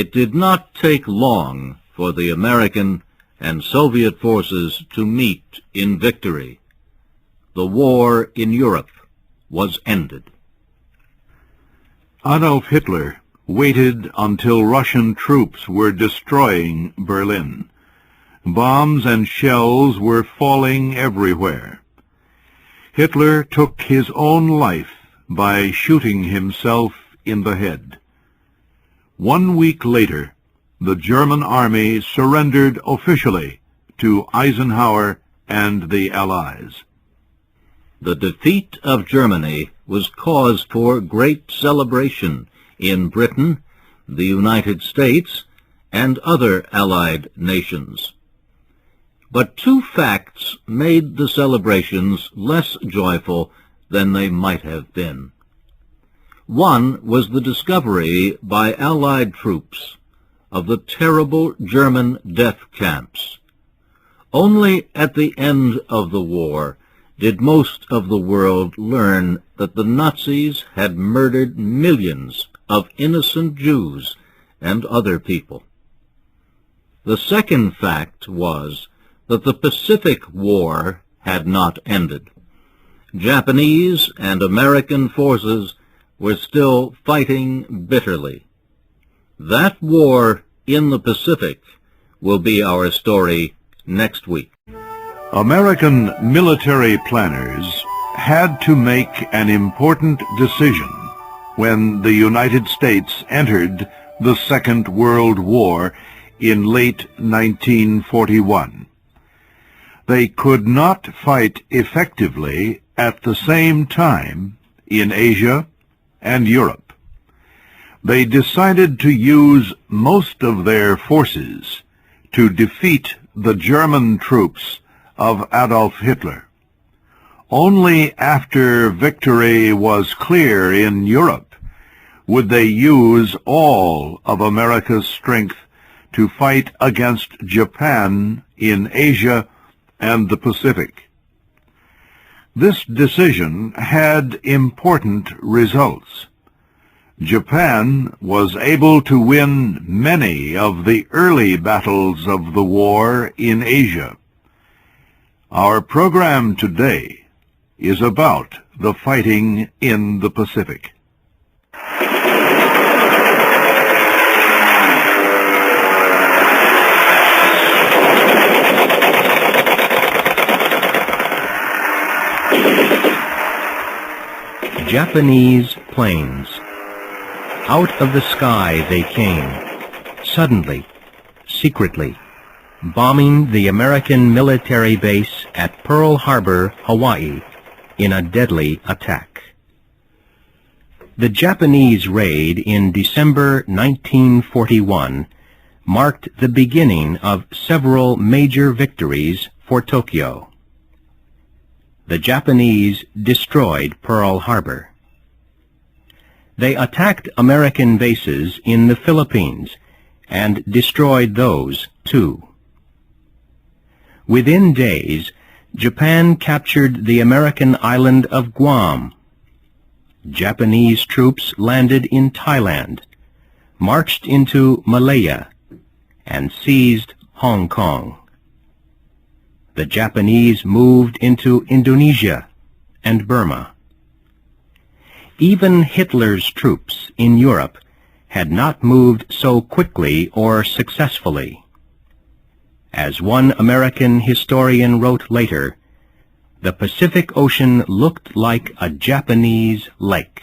It did not take long for the American and Soviet forces to meet in victory. The war in Europe was ended. Adolf Hitler waited until Russian troops were destroying Berlin. Bombs and shells were falling everywhere. Hitler took his own life by shooting himself in the head. 1 week later, the German army surrendered officially to Eisenhower and the Allies. The defeat of Germany was cause for great celebration in Britain, the United States, and other Allied nations. But two facts made the celebrations less joyful than they might have been. One was the discovery by Allied troops of the terrible German death camps. Only at the end of the war did most of the world learn that the Nazis had murdered millions of innocent Jews and other people. The second fact was that the Pacific War had not ended. Japanese and American forces were still fighting bitterly. That war in the Pacific will be our story next week. American military planners had to make an important decision when the United States entered the Second World War in late 1941. They could not fight effectively at the same time in Asia and Europe. They decided to use most of their forces to defeat the German troops of Adolf Hitler. Only after victory was clear in Europe would they use all of America's strength to fight against Japan in Asia and the Pacific. This decision had important results. Japan was able to win many of the early battles of the war in Asia. Our program today is about the fighting in the Pacific. Japanese planes. Out of the sky they came, suddenly, secretly, bombing the American military base at Pearl Harbor, Hawaii, in a deadly attack. The Japanese raid in December 1941 marked the beginning of several major victories for Tokyo. The Japanese destroyed Pearl Harbor. They attacked American bases in the Philippines and destroyed those too. Within days, Japan captured the American island of Guam. Japanese troops landed in Thailand, marched into Malaya, and seized Hong Kong. The Japanese moved into Indonesia and Burma. Even Hitler's troops in Europe had not moved so quickly or successfully. As one American historian wrote later, the Pacific Ocean looked like a Japanese lake.